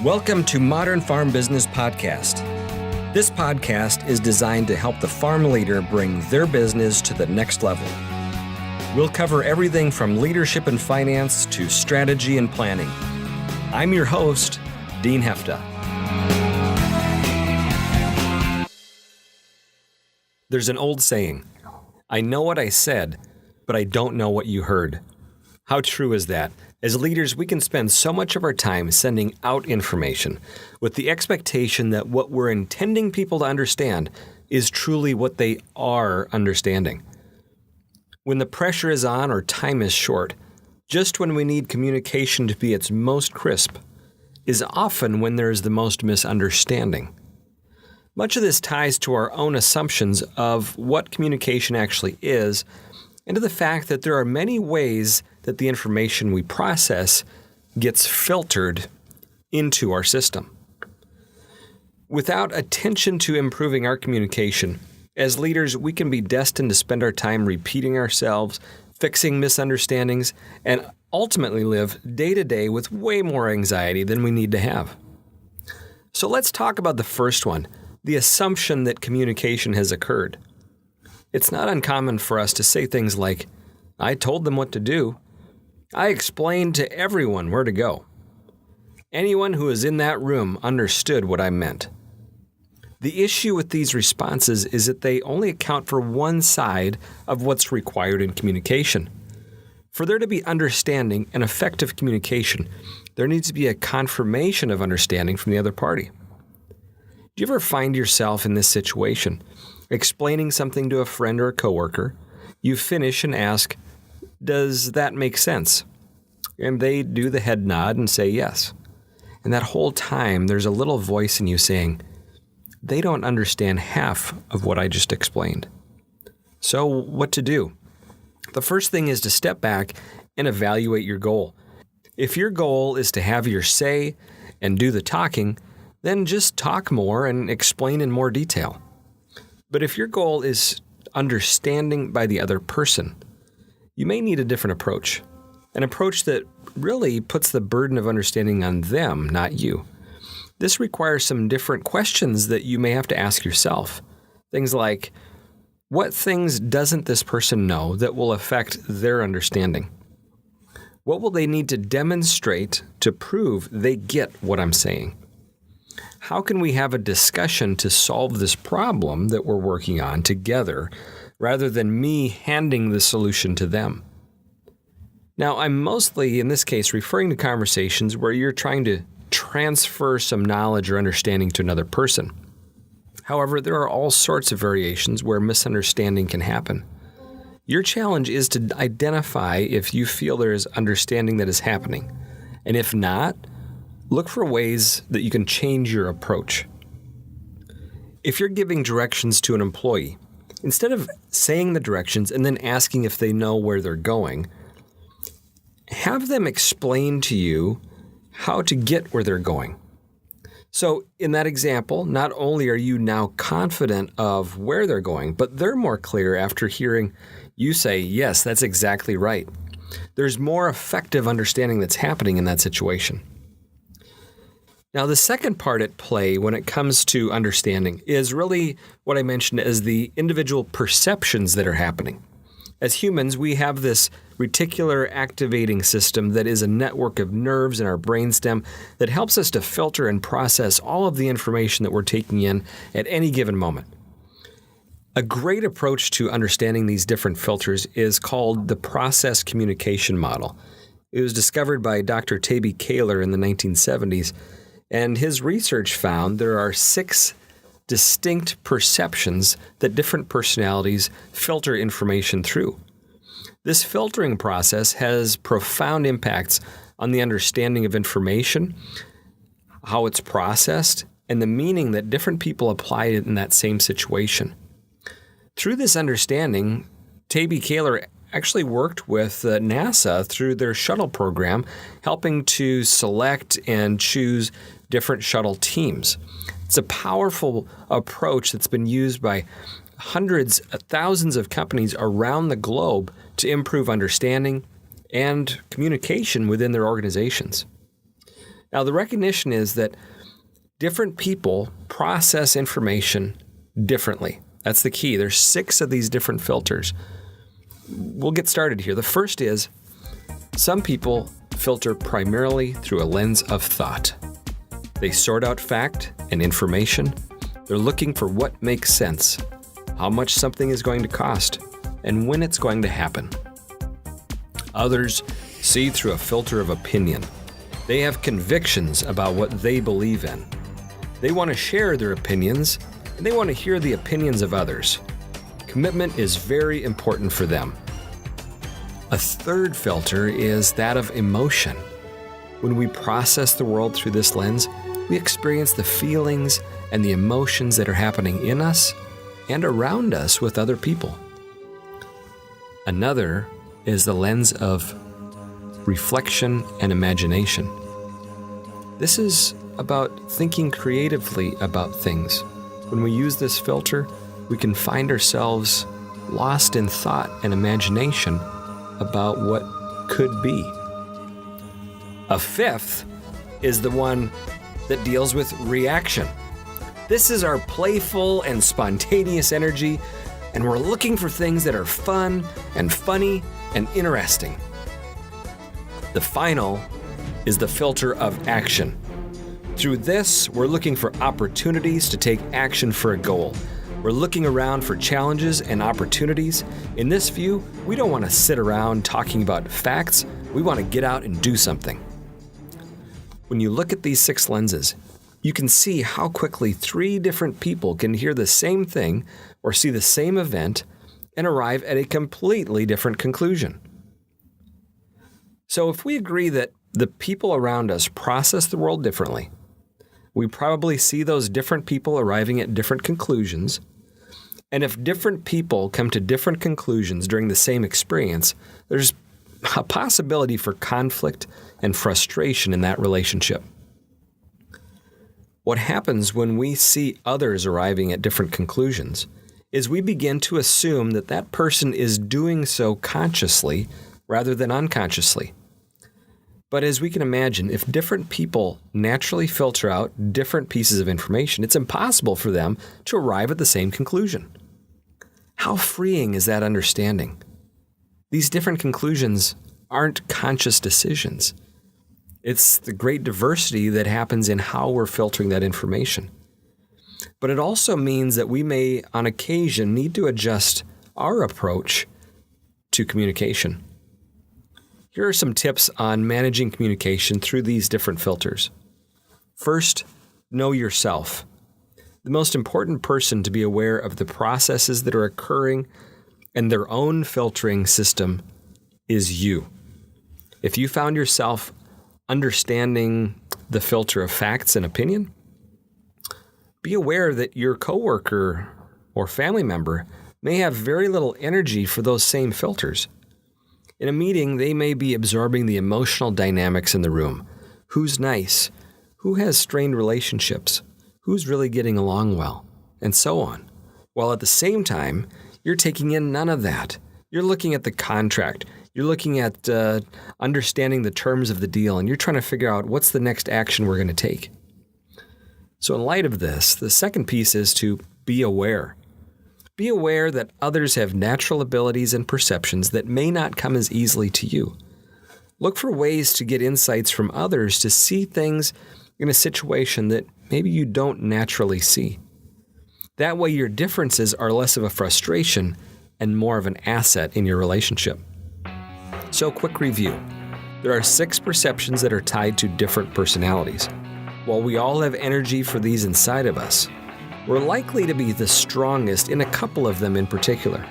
Welcome to Modern Farm Business Podcast. This podcast is designed to help the farm leader bring their business to the next level. We'll cover everything from leadership and finance to strategy and planning. I'm your host, Dean Hefta. There's an old saying, I know what I said, but I don't know what you heard. How true is that? As leaders, we can spend so much of our time sending out information with the expectation that what we're intending people to understand is truly what they are understanding. When the pressure is on or time is short, just when we need communication to be its most crisp, is often when there is the most misunderstanding. Much of this ties to our own assumptions of what communication actually is, and to the fact that there are many ways that the information we process gets filtered into our system. Without attention to improving our communication, as leaders, we can be destined to spend our time repeating ourselves, fixing misunderstandings, and ultimately live day to day with way more anxiety than we need to have. So let's talk about the first one, the assumption that communication has occurred. It's not uncommon for us to say things like, I told them what to do. I explained to everyone where to go. Anyone who was in that room understood what I meant. The issue with these responses is that they only account for one side of what's required in communication. For there to be understanding and effective communication, there needs to be a confirmation of understanding from the other party. Do you ever find yourself in this situation, explaining something to a friend or a coworker? You finish and ask, does that make sense? And they do the head nod and say yes. And that whole time, there's a little voice in you saying, they don't understand half of what I just explained. So what to do? The first thing is to step back and evaluate your goal. If your goal is to have your say and do the talking, then just talk more and explain in more detail. But if your goal is understanding by the other person, you may need a different approach, an approach that really puts the burden of understanding on them, not you. This requires some different questions that you may have to ask yourself. Things like, what things doesn't this person know that will affect their understanding? What will they need to demonstrate to prove they get what I'm saying? How can we have a discussion to solve this problem that we're working on together rather than me handing the solution to them? Now, I'm mostly, in this case, referring to conversations where you're trying to transfer some knowledge or understanding to another person. However, there are all sorts of variations where misunderstanding can happen. Your challenge is to identify if you feel there is understanding that is happening, and if not, look for ways that you can change your approach. If you're giving directions to an employee, instead of saying the directions and then asking if they know where they're going, have them explain to you how to get where they're going. So in that example, not only are you now confident of where they're going, but they're more clear after hearing you say, yes, that's exactly right. There's more effective understanding that's happening in that situation. Now, the second part at play when it comes to understanding is really what I mentioned as the individual perceptions that are happening. As humans, we have this reticular activating system that is a network of nerves in our brainstem that helps us to filter and process all of the information that we're taking in at any given moment. A great approach to understanding these different filters is called the process communication model. It was discovered by Dr. Tabby Kaler in the 1970s. And his research found there are 6 distinct perceptions that different personalities filter information through. This filtering process has profound impacts on the understanding of information, how it's processed, and the meaning that different people apply in that same situation. Through this understanding, Tabby Kaler actually worked with NASA through their shuttle program, helping to select and choose different shuttle teams. It's a powerful approach that's been used by hundreds, thousands of companies around the globe to improve understanding and communication within their organizations. Now, the recognition is that different people process information differently. That's the key. There's 6 of these different filters. We'll get started here. The first is some people filter primarily through a lens of thought. They sort out fact and information. They're looking for what makes sense, how much something is going to cost, and when it's going to happen. Others see through a filter of opinion. They have convictions about what they believe in. They want to share their opinions, and they want to hear the opinions of others. Commitment is very important for them. A third filter is that of emotion. When we process the world through this lens, we experience the feelings and the emotions that are happening in us and around us with other people. Another is the lens of reflection and imagination. This is about thinking creatively about things. When we use this filter, we can find ourselves lost in thought and imagination about what could be. A fifth is the one that deals with reaction. This is our playful and spontaneous energy, and we're looking for things that are fun and funny and interesting. The final is the filter of action. Through this, we're looking for opportunities to take action for a goal. We're looking around for challenges and opportunities. In this view, we don't want to sit around talking about facts. We want to get out and do something. When you look at these 6 lenses, you can see how quickly 3 different people can hear the same thing or see the same event and arrive at a completely different conclusion. So if we agree that the people around us process the world differently, we probably see those different people arriving at different conclusions. And if different people come to different conclusions during the same experience, there's a possibility for conflict and frustration in that relationship. What happens when we see others arriving at different conclusions is we begin to assume that that person is doing so consciously rather than unconsciously. But as we can imagine, if different people naturally filter out different pieces of information, it's impossible for them to arrive at the same conclusion. How freeing is that understanding? These different conclusions aren't conscious decisions. It's the great diversity that happens in how we're filtering that information. But it also means that we may, on occasion, need to adjust our approach to communication. Here are some tips on managing communication through these different filters. First, know yourself. The most important person to be aware of the processes that are occurring and their own filtering system is you. If you found yourself understanding the filter of facts and opinion, be aware that your coworker or family member may have very little energy for those same filters. In a meeting, they may be absorbing the emotional dynamics in the room. Who's nice? Who has strained relationships? Who's really getting along well? And so on. While at the same time, you're taking in none of that. You're looking at the contract. You're looking at understanding the terms of the deal, and you're trying to figure out what's the next action we're going to take. So in light of this, the second piece is to be aware. Be aware that others have natural abilities and perceptions that may not come as easily to you. Look for ways to get insights from others to see things in a situation that maybe you don't naturally see. That way your differences are less of a frustration and more of an asset in your relationship. So, quick review. There are 6 perceptions that are tied to different personalities. While we all have energy for these inside of us, we're likely to be the strongest in a couple of them in particular.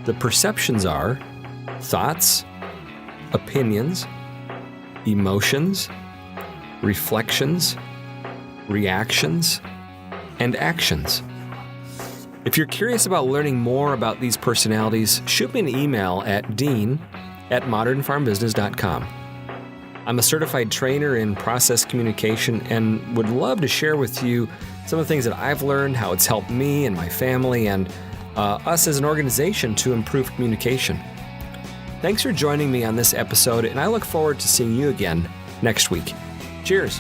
The perceptions are thoughts, opinions, emotions, reflections, reactions, and actions. If you're curious about learning more about these personalities, shoot me an email at dean@modernfarmbusiness.com. I'm a certified trainer in process communication and would love to share with you some of the things that I've learned, how it's helped me and my family and us as an organization to improve communication. Thanks for joining me on this episode, and I look forward to seeing you again next week. Cheers.